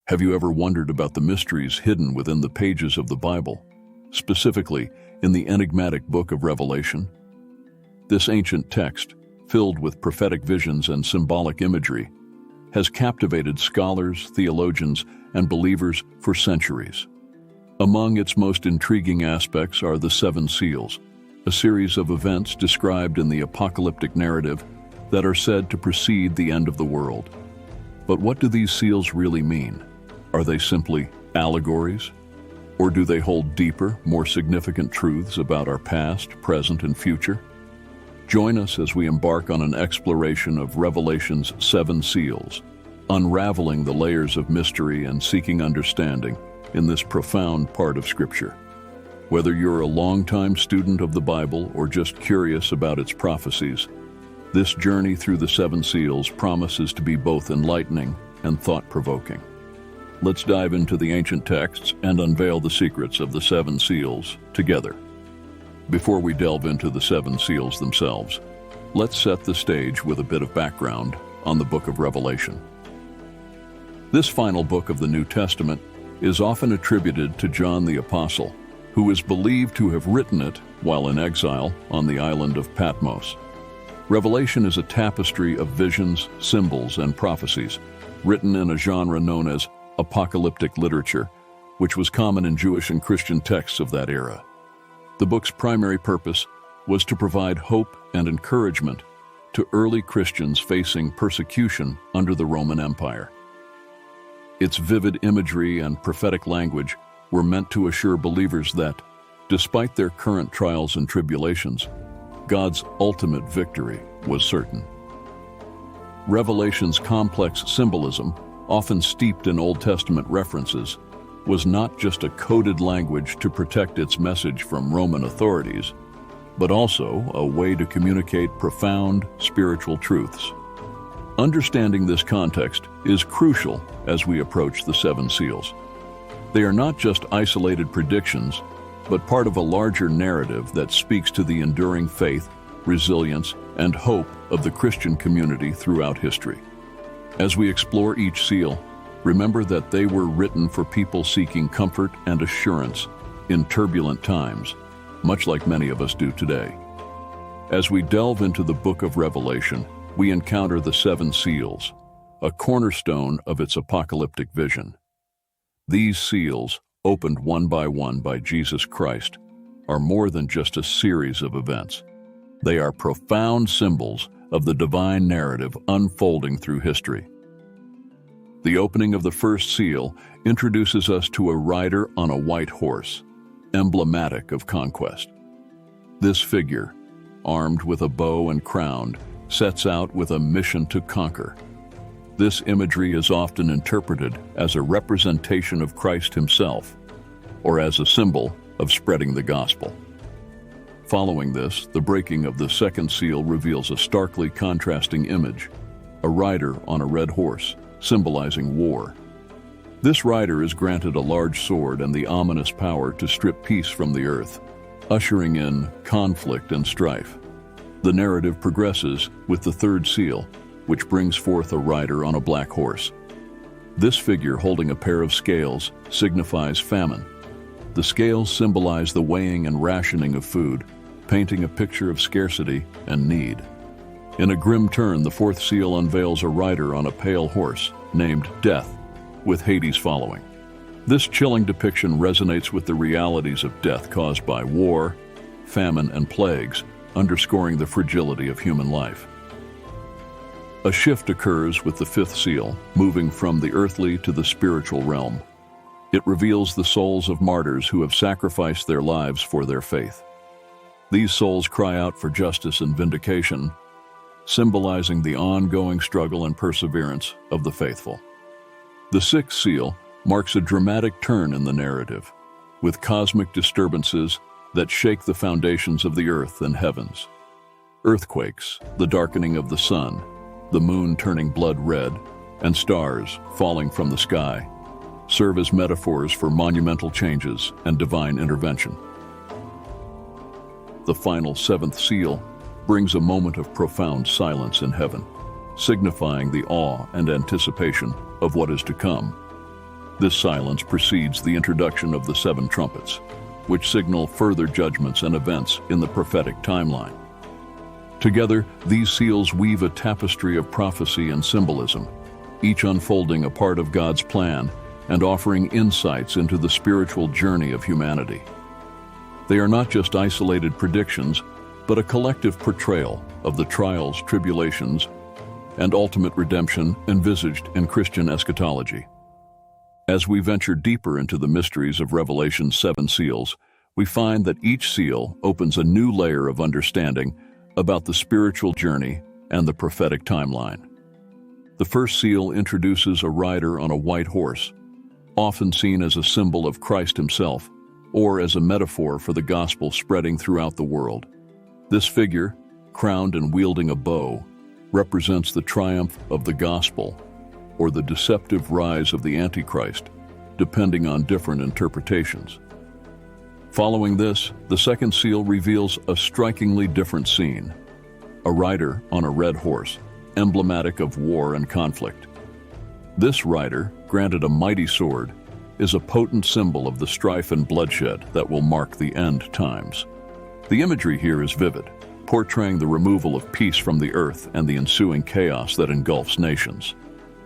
Have you ever wondered about the mysteries hidden within the pages of the Bible, specifically in the enigmatic book of Revelation? This ancient text, filled with prophetic visions and symbolic imagery, has captivated scholars, theologians, and believers for centuries. Among its most intriguing aspects are the seven seals, a series of events described in the apocalyptic narrative that are said to precede the end of the world. But what do these seals really mean? Are they simply allegories? Or do they hold deeper, more significant truths about our past, present, and future? Join us as we embark on an exploration of Revelation's seven seals, unraveling the layers of mystery and seeking understanding in this profound part of Scripture. Whether you're a longtime student of the Bible or just curious about its prophecies, this journey through the seven seals promises to be both enlightening and thought-provoking. Let's dive into the ancient texts and unveil the secrets of the seven seals together. Before we delve into the seven seals themselves, let's set the stage with a bit of background on the book of Revelation. This final book of the New Testament is often attributed to John the Apostle, who is believed to have written it while in exile on the island of Patmos. Revelation is a tapestry of visions, symbols, and prophecies, written in a genre known as apocalyptic literature, which was common in Jewish and Christian texts of that era. The book's primary purpose was to provide hope and encouragement to early Christians facing persecution under the Roman Empire. Its vivid imagery and prophetic language were meant to assure believers that, despite their current trials and tribulations, God's ultimate victory was certain. Revelation's complex symbolism, often steeped in Old Testament references, was not just a coded language to protect its message from Roman authorities, but also a way to communicate profound spiritual truths. Understanding this context is crucial as we approach the seven seals. They are not just isolated predictions, but part of a larger narrative that speaks to the enduring faith, resilience, and hope of the Christian community throughout history. As we explore each seal, remember that they were written for people seeking comfort and assurance in turbulent times, much like many of us do today. As we delve into the book of Revelation, we encounter the seven seals, a cornerstone of its apocalyptic vision. These seals, opened one by Jesus Christ, are more than just a series of events. They are profound symbols of the divine narrative unfolding through history. The opening of the first seal introduces us to a rider on a white horse, emblematic of conquest. This figure, armed with a bow and crowned, sets out with a mission to conquer. This imagery is often interpreted as a representation of Christ himself, or as a symbol of spreading the gospel. Following this, the breaking of the second seal reveals a starkly contrasting image, a rider on a red horse, symbolizing war. This rider is granted a large sword and the ominous power to strip peace from the earth, ushering in conflict and strife. The narrative progresses with the third seal, which brings forth a rider on a black horse. This figure, holding a pair of scales, signifies famine. The scales symbolize the weighing and rationing of food, painting a picture of scarcity and need. In a grim turn, the fourth seal unveils a rider on a pale horse, named Death, with Hades following. This chilling depiction resonates with the realities of death caused by war, famine, and plagues, underscoring the fragility of human life. A shift occurs with the fifth seal, moving from the earthly to the spiritual realm. It reveals the souls of martyrs who have sacrificed their lives for their faith. These souls cry out for justice and vindication, symbolizing the ongoing struggle and perseverance of the faithful. The sixth seal marks a dramatic turn in the narrative, with cosmic disturbances that shake the foundations of the earth and heavens. Earthquakes, the darkening of the sun, the moon turning blood red, and stars falling from the sky serve as metaphors for monumental changes and divine intervention. The final seventh seal brings a moment of profound silence in heaven, signifying the awe and anticipation of what is to come. This silence precedes the introduction of the 7 trumpets, which signal further judgments and events in the prophetic timeline. Together, these seals weave a tapestry of prophecy and symbolism, each unfolding a part of God's plan and offering insights into the spiritual journey of humanity. They are not just isolated predictions, but a collective portrayal of the trials, tribulations, and ultimate redemption envisaged in Christian eschatology. As we venture deeper into the mysteries of Revelation's 7 seals, we find that each seal opens a new layer of understanding about the spiritual journey and the prophetic timeline. The first seal introduces a rider on a white horse, often seen as a symbol of Christ himself, or as a metaphor for the gospel spreading throughout the world. This figure, crowned and wielding a bow, represents the triumph of the gospel, or the deceptive rise of the Antichrist, depending on different interpretations. Following this, the second seal reveals a strikingly different scene: a rider on a red horse, emblematic of war and conflict. This rider, granted a mighty sword, is a potent symbol of the strife and bloodshed that will mark the end times. The imagery here is vivid, portraying the removal of peace from the earth and the ensuing chaos that engulfs nations.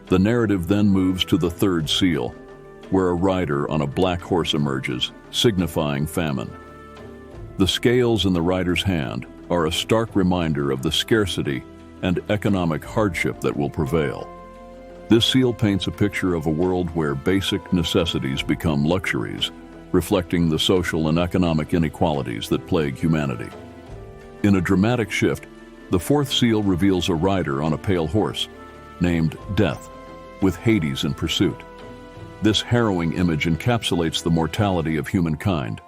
The narrative then moves to the third seal, where a rider on a black horse emerges, signifying famine. The scales in the rider's hand are a stark reminder of the scarcity and economic hardship that will prevail. This seal paints a picture of a world where basic necessities become luxuries, reflecting the social and economic inequalities that plague humanity. In a dramatic shift, the fourth seal reveals a rider on a pale horse, named Death, with Hades in pursuit. This harrowing image encapsulates the mortality of humankind,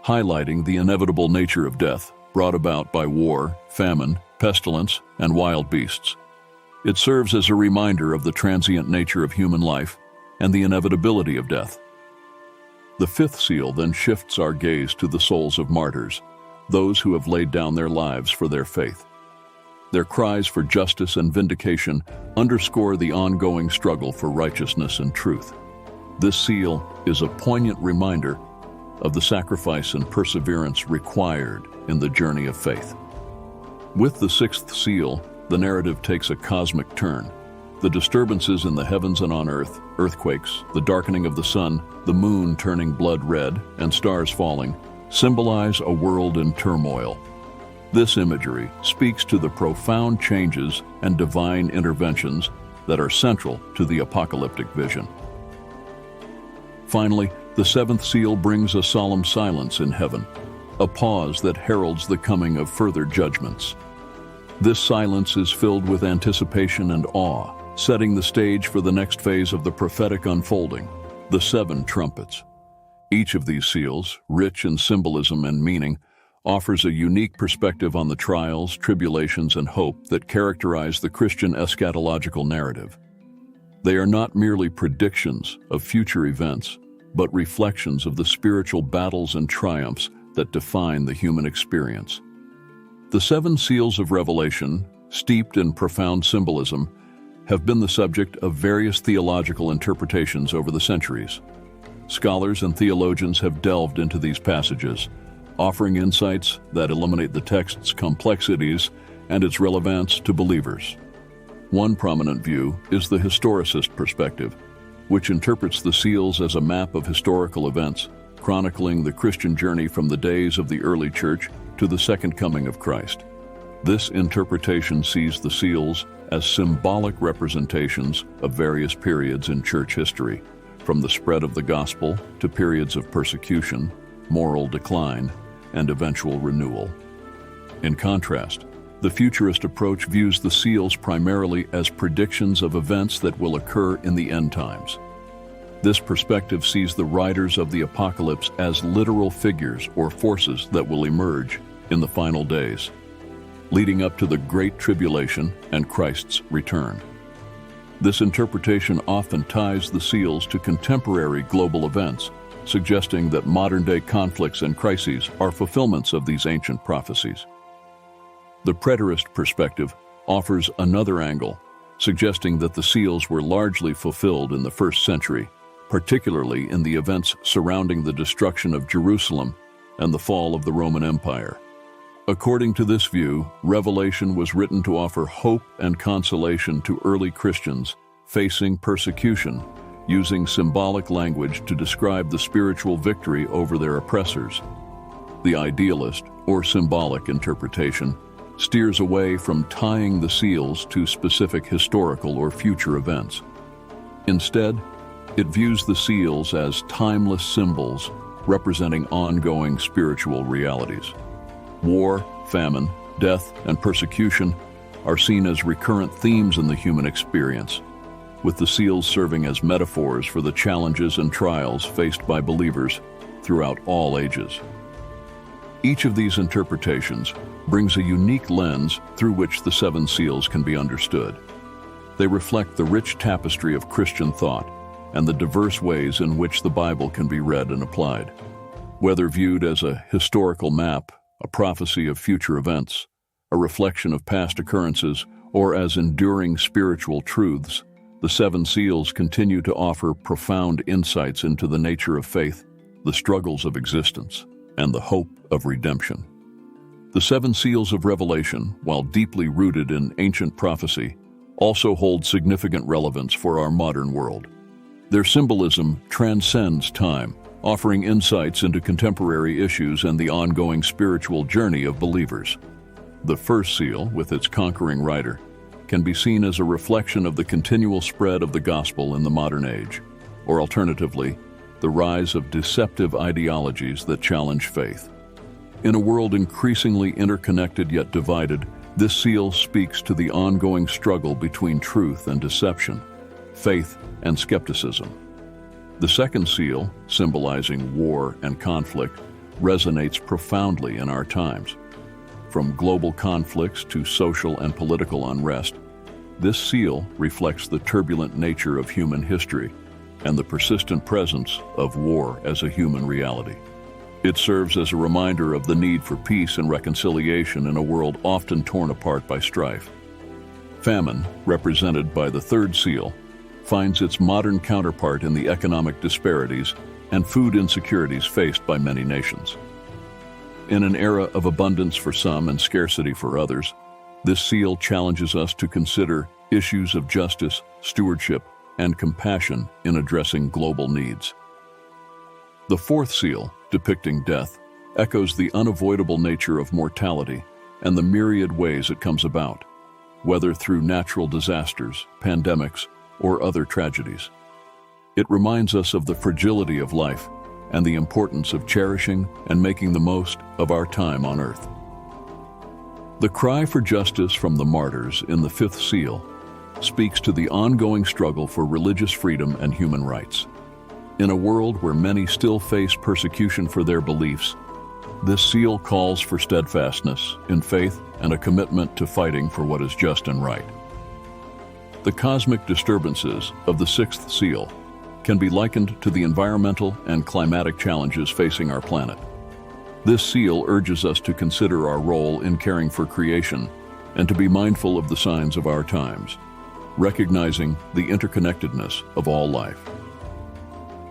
highlighting the inevitable nature of death brought about by war, famine, pestilence, and wild beasts. It serves as a reminder of the transient nature of human life and the inevitability of death. The fifth seal then shifts our gaze to the souls of martyrs, those who have laid down their lives for their faith. Their cries for justice and vindication underscore the ongoing struggle for righteousness and truth. This seal is a poignant reminder of the sacrifice and perseverance required in the journey of faith. With the sixth seal, the narrative takes a cosmic turn. The disturbances in the heavens and on earth, earthquakes, the darkening of the sun, the moon turning blood red, and stars falling, symbolize a world in turmoil. This imagery speaks to the profound changes and divine interventions that are central to the apocalyptic vision. Finally, the seventh seal brings a solemn silence in heaven, a pause that heralds the coming of further judgments. This silence is filled with anticipation and awe, setting the stage for the next phase of the prophetic unfolding, the 7 trumpets. Each of these seals, rich in symbolism and meaning, offers a unique perspective on the trials, tribulations, and hope that characterize the Christian eschatological narrative. They are not merely predictions of future events, but reflections of the spiritual battles and triumphs that define the human experience. The 7 seals of Revelation, steeped in profound symbolism, have been the subject of various theological interpretations over the centuries. Scholars and theologians have delved into these passages, offering insights that illuminate the text's complexities and its relevance to believers. One prominent view is the historicist perspective, which interprets the seals as a map of historical events, chronicling the Christian journey from the days of the early church to the second coming of Christ. This interpretation sees the seals as symbolic representations of various periods in church history, from the spread of the gospel to periods of persecution, moral decline, and eventual renewal. In contrast, the futurist approach views the seals primarily as predictions of events that will occur in the end times. This perspective sees the riders of the apocalypse as literal figures or forces that will emerge in the final days, leading up to the Great Tribulation and Christ's return. This interpretation often ties the seals to contemporary global events, suggesting that modern-day conflicts and crises are fulfillments of these ancient prophecies. The preterist perspective offers another angle, suggesting that the seals were largely fulfilled in the first century, particularly in the events surrounding the destruction of Jerusalem and the fall of the Roman Empire. According to this view, Revelation was written to offer hope and consolation to early Christians facing persecution, using symbolic language to describe the spiritual victory over their oppressors. The idealist, or symbolic interpretation, steers away from tying the seals to specific historical or future events. Instead, it views the seals as timeless symbols representing ongoing spiritual realities. War, famine, death, and persecution are seen as recurrent themes in the human experience, with the seals serving as metaphors for the challenges and trials faced by believers throughout all ages. Each of these interpretations brings a unique lens through which the seven seals can be understood. They reflect the rich tapestry of Christian thought and the diverse ways in which the Bible can be read and applied. Whether viewed as a historical map, a prophecy of future events, a reflection of past occurrences, or as enduring spiritual truths, the seven seals continue to offer profound insights into the nature of faith, the struggles of existence, and the hope of redemption. The seven seals of Revelation, while deeply rooted in ancient prophecy, also hold significant relevance for our modern world. Their symbolism transcends time, offering insights into contemporary issues and the ongoing spiritual journey of believers. The first seal, with its conquering rider, can be seen as a reflection of the continual spread of the gospel in the modern age, or alternatively, the rise of deceptive ideologies that challenge faith. In a world increasingly interconnected yet divided, this seal speaks to the ongoing struggle between truth and deception, faith and skepticism. The second seal, symbolizing war and conflict, resonates profoundly in our times. From global conflicts to social and political unrest, this seal reflects the turbulent nature of human history and the persistent presence of war as a human reality. It serves as a reminder of the need for peace and reconciliation in a world often torn apart by strife. Famine, represented by the third seal, finds its modern counterpart in the economic disparities and food insecurities faced by many nations. In an era of abundance for some and scarcity for others, this seal challenges us to consider issues of justice, stewardship, and compassion in addressing global needs. The fourth seal, depicting death, echoes the unavoidable nature of mortality and the myriad ways it comes about, whether through natural disasters, pandemics, or other tragedies. It reminds us of the fragility of life and the importance of cherishing and making the most of our time on earth. The cry for justice from the martyrs in the fifth seal speaks to the ongoing struggle for religious freedom and human rights. In a world where many still face persecution for their beliefs, this seal calls for steadfastness in faith and a commitment to fighting for what is just and right. The cosmic disturbances of the sixth seal can be likened to the environmental and climatic challenges facing our planet. This seal urges us to consider our role in caring for creation and to be mindful of the signs of our times, recognizing the interconnectedness of all life.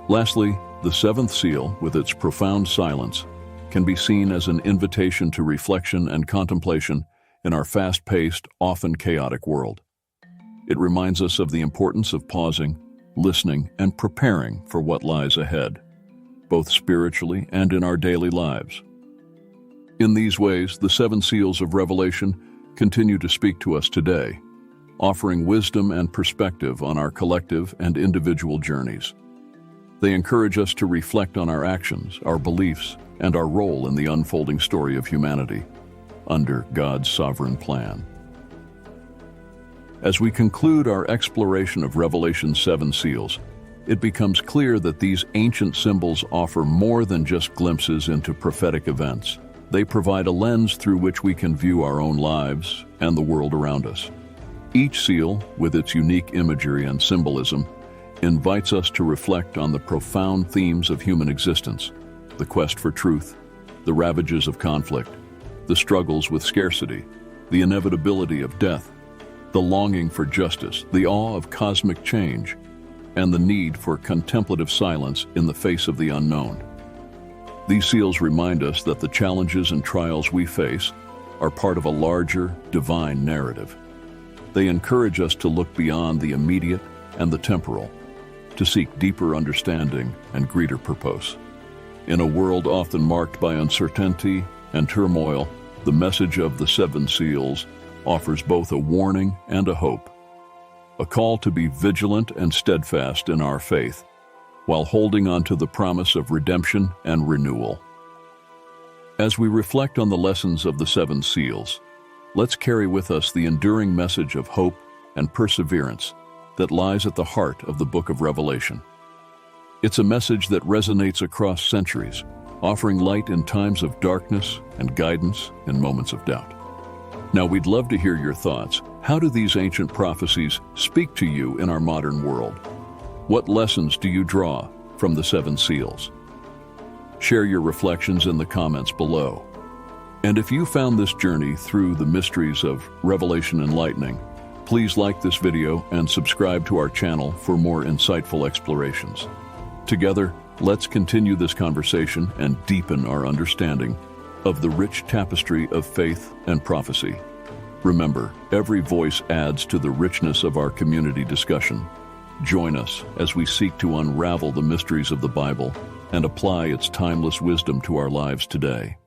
Lastly, the seventh seal, with its profound silence, can be seen as an invitation to reflection and contemplation in our fast-paced, often chaotic world. It reminds us of the importance of pausing, listening, and preparing for what lies ahead, both spiritually and in our daily lives. In these ways, the seven seals of Revelation continue to speak to us today, offering wisdom and perspective on our collective and individual journeys. They encourage us to reflect on our actions, our beliefs, and our role in the unfolding story of humanity under God's sovereign plan. As we conclude our exploration of Revelation's seven seals, it becomes clear that these ancient symbols offer more than just glimpses into prophetic events. They provide a lens through which we can view our own lives and the world around us. Each seal, with its unique imagery and symbolism, invites us to reflect on the profound themes of human existence: the quest for truth, the ravages of conflict, the struggles with scarcity, the inevitability of death, the longing for justice, the awe of cosmic change, and the need for contemplative silence in the face of the unknown. These seals remind us that the challenges and trials we face are part of a larger, divine narrative. They encourage us to look beyond the immediate and the temporal, to seek deeper understanding and greater purpose. In a world often marked by uncertainty and turmoil, the message of the seven seals offers both a warning and a hope, a call to be vigilant and steadfast in our faith, while holding on to the promise of redemption and renewal. As we reflect on the lessons of the seven seals, let's carry with us the enduring message of hope and perseverance that lies at the heart of the book of Revelation. It's a message that resonates across centuries, offering light in times of darkness and guidance in moments of doubt. Now, we'd love to hear your thoughts. How do these ancient prophecies speak to you in our modern world? What lessons do you draw from the seven seals? Share your reflections in the comments below. And if you found this journey through the mysteries of Revelation enlightening, please like this video and subscribe to our channel for more insightful explorations. Together, let's continue this conversation and deepen our understanding of the rich tapestry of faith and prophecy. Remember, every voice adds to the richness of our community discussion. Join us as we seek to unravel the mysteries of the Bible and apply its timeless wisdom to our lives today.